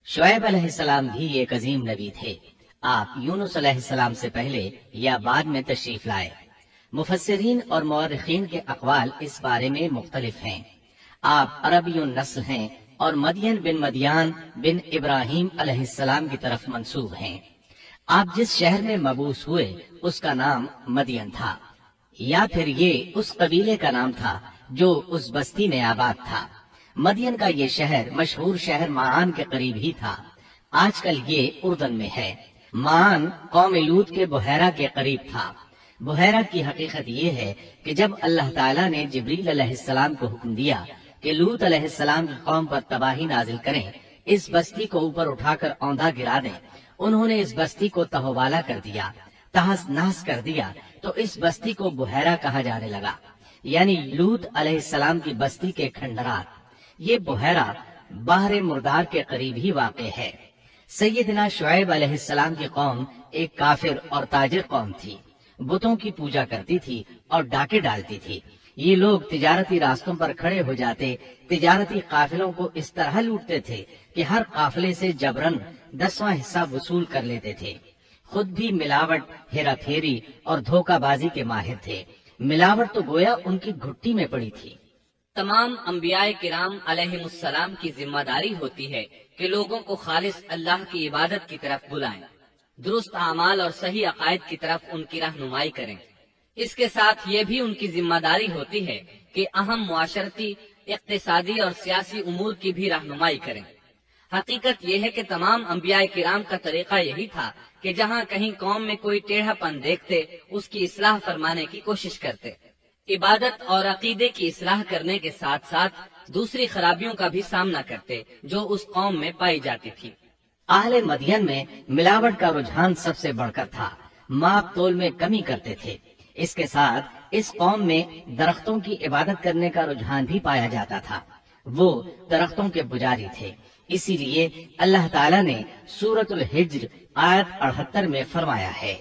शुएब अलैहिस्सलाम भी एक अजीम नबी थे। आप यूनुस अलैहिस्सलाम से पहले या बाद में तशरीफ लाए। मुफस्सिरीन और मौरखीन के अक़वाल इस बारे में मुख्तलिफ हैं। आप अरबियुन नस्ल हैं और मदियन बिन मदियान बिन इब्राहिम अलैहिस्सलाम की तरफ मंसूब हैं। आप जिस शहर में मबूस हुए उसका नाम मदियन था, या फिर ये उस कबीले का नाम था जो उस बस्ती में आबाद था। मदियन का ये शहर मशहूर शहर माआन के करीब ही था। आजकल ये उर्दन में है। माआन कौम लूत के बुहैरा के करीब था। बुहैरा की हकीकत ये है कि जब अल्लाह ताला ने जिब्रील अलैहिस्सलाम को हुक्म दिया कि लूत अलैहिस्सलाम की कौम पर तबाही नाजिल करें, इस बस्ती को ऊपर उठाकर औंधा गिरा दें, उन्होंने इस बस्ती को तहोबाला कर दिया, तहस नहस कर दिया, तो इस बस्ती को बुहैरा कहा जाने लगा, यानी लूत अलैहिस्सलाम की बस्ती के खंडरात। ये बुहैरा बाहर मुर्दार के करीब ही वाक़ है। सैयदना शुएब अलैहिस्सलाम की कौम एक काफिर और ताजिर कौम थी। बुतों की पूजा करती थी और डाके डालती थी। ये लोग तिजारती रास्तों पर खड़े हो जाते, तिजारती काफिलों को इस तरह लूटते थे कि हर काफिले से जबरन 10वां हिस्सा वसूल कर लेते थे। खुद भी मिलावट, हेरा फेरी और धोखाबाजी के माहिर थे। मिलावट तो गोया उनकी घुट्टी में पड़ी थी। तमाम अंबियाए किराम अलैहिमुस्सलाम की जिम्मेदारी होती है कि लोगों को खालिस अल्लाह की इबादत की तरफ बुलाएं, दुरुस्त अमाल और सही अकायद की तरफ उनकी रहनुमाई करें। इसके साथ ये भी उनकी जिम्मेदारी होती है कि अहम मुआशरती, इक्तिसादी और सियासी उमूर की भी रहनुमाई करें। हकीकत यह है कि तमाम अंबियाए किराम का तरीका यही था कि जहाँ कहीं कौम में कोई टेढ़ापन देखते उसकी इस्लाह फरमाने की कोशिश करते। इबादत और अकीदे की इस्लाह करने के साथ साथ दूसरी खराबियों का भी सामना करते जो उस कौम में पाई जाती थी। आहले मदियन में मिलावट का रुझान सबसे बढ़कर था। माप तोल में कमी करते थे। इसके साथ इस कौम में दरख्तों की इबादत करने का रुझान भी पाया जाता था। वो दरख्तों के पुजारी थे। इसीलिए अल्लाह ताला ने सूरतुल हिज्र आयत 78 में फरमाया है,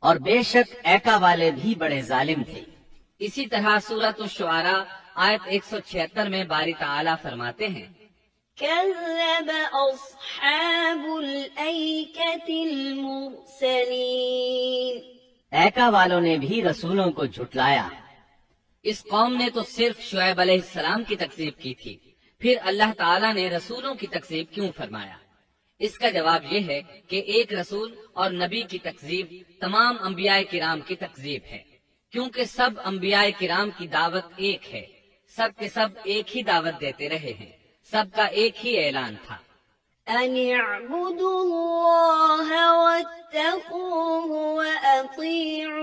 और बेशक ऐका वाले भी बड़े जालिम थे। इसी तरह सूरत शुआरा आयत 176 में बारी ताला फरमाते हैं, कज़्ज़ब अस्हाबुल ऐकतिल मुरसलीन, ऐका वालों ने भी रसूलों को झुटलाया। इस कौम ने तो सिर्फ शुएब अलैहिस्सलाम की तकज़ीब की थी, फिर अल्लाह ताला ने रसूलों की तकज़ीब क्यों फरमाया? इसका जवाब यह है कि एक रसूल और नबी की तकज़ीब तमाम अंबियाए किराम की तकज़ीब है, क्योंकि सब अंबियाए किराम की दावत एक है। सब के सब एक ही दावत देते रहे हैं, सबका एक ही ऐलान था, अनिअबुदुल्लाह वत्तक़ूहु वअतीऊन,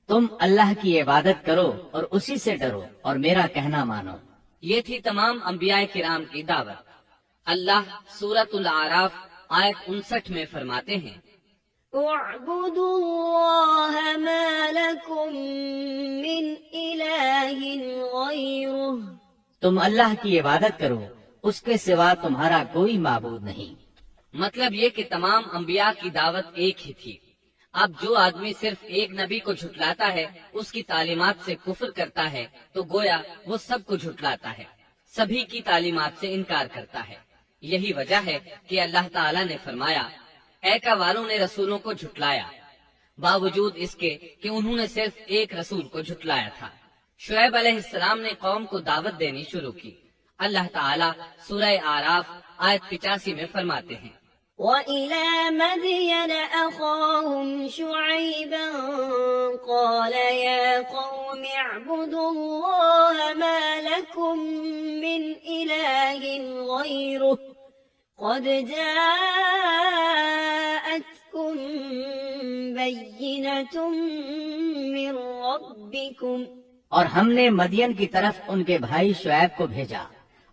तुम अल्लाह की इबादत करो और उसी से डरो और मेरा कहना मानो। ये थी तमाम अंबियाए किराम की दावत। अल्लाह सूरतुल आराफ आयत 59 में फरमाते हैं, उअबुदुल्लाह मा लकुम मिन इलाहिन गैरुह, तुम अल्लाह की इबादत करो, उसके सिवा तुम्हारा कोई माबूद नहीं। मतलब ये कि तमाम अंबिया की दावत एक ही थी। अब जो आदमी सिर्फ एक नबी को झुटलाता है, उसकी तालीमात से कुफ्र करता है, तो गोया वो सबको झुटलाता है, सभी की तालीमात से इनकार करता है। यही वजह है कि अल्लाह ताला ने फरमाया, ऐका वालों ने रसूलों को झुटलाया, बावजूद इसके कि उन्होंने सिर्फ एक रसूल को झुटलाया था। शुएब अलैहिस्सलाम ने कौम को दावत देनी शुरू की। अल्लाह ताला सूरह आराफ आयत 85 में फरमाते हैं, وإلى مدين أخاهم شعيبا قال يا قوم اعبدوا الله ما لكم من إله غيره قد جاءتكم بينة من ربكم, और हमने मदियन की तरफ उनके भाई शुएब को भेजा।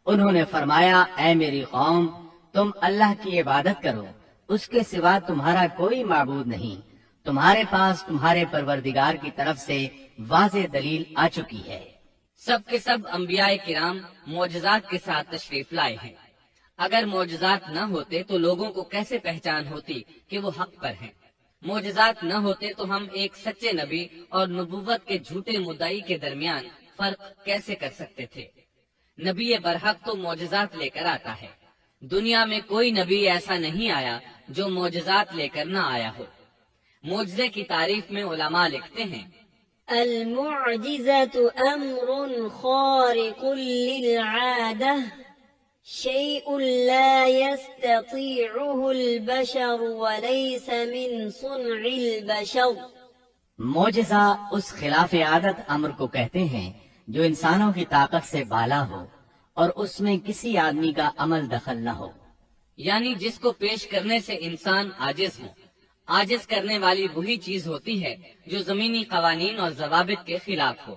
उन्होंने फरमाया, ऐ मेरी कौम, तुम अल्लाह की इबादत करो, उसके सिवा तुम्हारा कोई माबूद नहीं। तुम्हारे पास तुम्हारे परवरदिगार की तरफ से वाज़ेह दलील आ चुकी है। सब के सब अंबियाए किराम मोजज़ात के साथ तशरीफ लाए हैं। अगर मोजज़ात न होते तो लोगों को कैसे पहचान होती कि वो हक पर हैं? معجزات نہ ہوتے تو ہم ایک سچے نبی اور نبوت کے جھوٹے مدعی کے درمیان فرق کیسے کر سکتے تھے؟ نبی برحق تو معجزات لے کر آتا ہے، دنیا میں کوئی نبی ایسا نہیں آیا جو معجزات لے کر نہ آیا ہو۔ معجزے کی تعریف میں علماء لکھتے ہیں، المعجزة أمر خارق للعادة شيء لا يستطيعه البشر وليس من صنع البشر۔ معجزہ اس خلاف عادت امر کو کہتے ہیں جو انسانوں کی طاقت سے بالا ہو اور اس میں کسی آدمی کا عمل دخل نہ ہو، یعنی جس کو پیش کرنے سے انسان عاجز ہو۔ عاجز کرنے والی وہی چیز ہوتی ہے جو زمینی قوانین اور ضوابط کے خلاف ہو،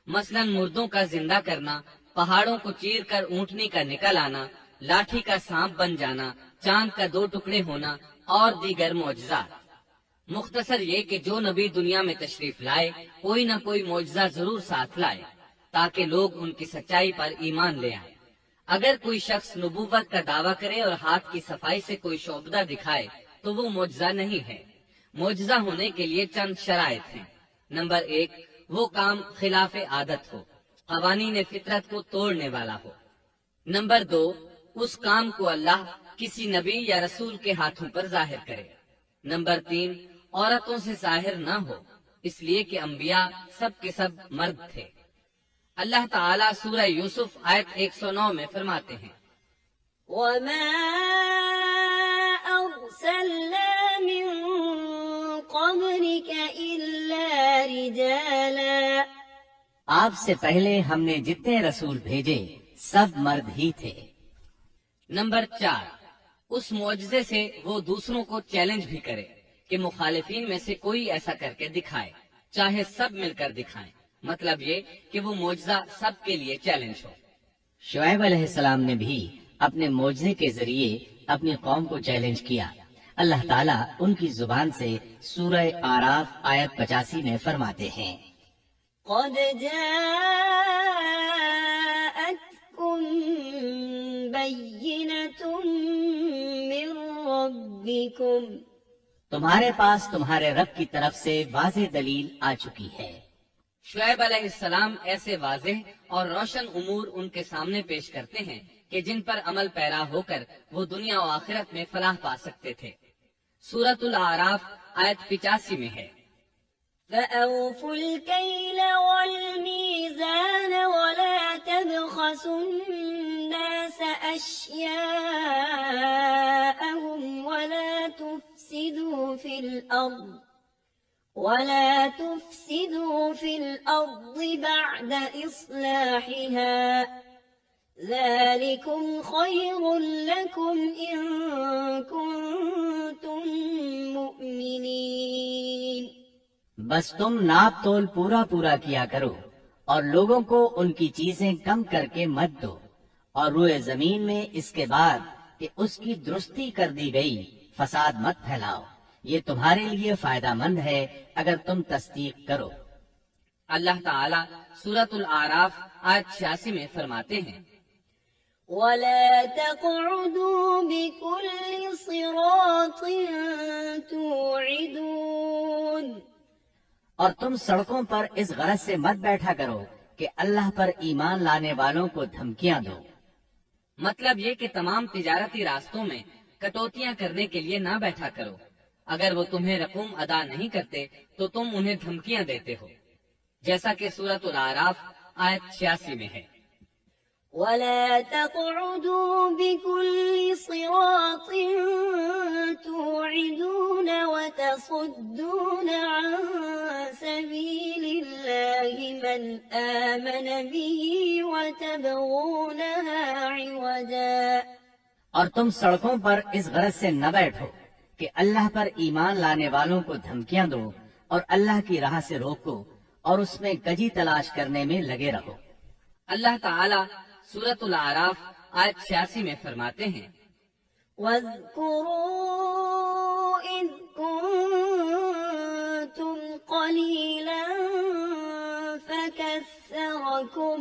مثلا مردوں کا زندہ کرنا، پہاڑوں کو چیر کر اونٹنی کا نکل آنا، لاٹھی کا سانپ بن جانا، چاند کا 2 ٹکڑے ہونا اور دیگر معجزات۔ مختصر یہ کہ جو نبی دنیا میں تشریف لائے کوئی نہ کوئی معجزہ ضرور ساتھ لائے تاکہ لوگ ان کی سچائی پر ایمان لے آئیں۔ اگر کوئی شخص نبوت کا دعویٰ کرے اور ہاتھ کی صفائی سے کوئی شعبدہ دکھائے تو وہ معجزہ نہیں ہے۔ معجزہ ہونے کے لیے چند شرائط ہیں۔ نمبر 1، وہ کام خلاف عادت ہو، قوانین فطرت کو توڑنے والا ہو۔ نمبر 2، اس کام کو اللہ کسی نبی یا رسول کے ہاتھوں پر ظاہر کرے۔ نمبر 3، عورتوں سے ظاہر نہ ہو، اس لیے کہ انبیاء سب کے سب مرد تھے۔ اللہ تعالیٰ سورہ یوسف آیت 109 میں فرماتے ہیں، وما أرسلنا من قبلك إلا رجالا۔ آپ سے پہلے ہم نے جتنے رسول بھیجے سب مرد ہی تھے۔ نمبر 4، اس معجزے سے وہ دوسروں کو چیلنج بھی کرے کہ مخالفین میں سے کوئی ایسا کر کے دکھائے، چاہے سب مل کر دکھائیں، مطلب یہ کہ وہ معجزہ سب کے لیے چیلنج ہو۔ شعیب علیہ السلام نے بھی اپنے معجزے کے ذریعے اپنی قوم کو چیلنج کیا۔ اللہ تعالیٰ ان کی زبان سے سورہ آراف آیت 85 میں فرماتے ہیں، قد جاءتكم بينة من ربكم۔ تمہارے پاس تمہارے رب کی طرف سے واضح دلیل آ چکی ہے۔ شعیب علیہ السلام ایسے واضح اور روشن امور ان کے سامنے پیش کرتے ہیں کہ جن پر عمل پیرا ہو کر وہ دنیا و آخرت میں فلاح پا سکتے تھے۔ سورۃ الاعراف آیت 85 میں ہے، فأوفوا الكيل والميزان ولا تبخسوا الناس أشياءهم ولا تفسدوا في الأرض بعد إصلاحها ذلكم خير لكم إن كنتم مؤمنين۔ بس تم ناپ تول پورا کیا کرو اور لوگوں کو ان کی چیزیں کم کر کے مت دو، اور روئے زمین میں اس کے بعد کہ اس کی درستی کر دی گئی فساد مت پھیلاؤ، یہ تمہارے لیے فائدہ مند ہے اگر تم تصدیق کرو۔ اللہ تعالیٰ سورۃ الاعراف آیت 86 میں فرماتے ہیں، ولا تقعدوا بكل صراط توعدون۔ اور تم سڑکوں پر اس غرض سے مت بیٹھا کرو کہ اللہ پر ایمان لانے والوں کو دھمکیاں دو۔ مطلب یہ کہ تمام تجارتی راستوں میں کٹوتیاں کرنے کے لیے نہ بیٹھا کرو، اگر وہ تمہیں رقوم ادا نہیں کرتے تو تم انہیں دھمکیاں دیتے ہو، جیسا کہ سورۃ الاعراف آیت 86 میں ہے، ولا تقعدوا بكل صراط توعدون وتصدون عن سبيل الله من آمن به وتبغونها عوجا۔ اور تم سڑکوں پر اس غرض سے نہ بیٹھو کہ اللہ پر ایمان لانے والوں کو دھمکیاں دو اور اللہ کی راہ سے روکو اور اس میں کجی تلاش کرنے میں لگے رہو۔ اللہ تعالیٰ سورۃ الاعراف آیت 86 میں فرماتے ہیں، واذكروا إذ كنتم قليلا فكثركم۔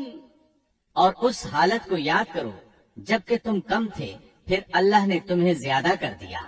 اور اس حالت کو یاد کرو جب کہ تم کم تھے، پھر اللہ نے تمہیں زیادہ کر دیا۔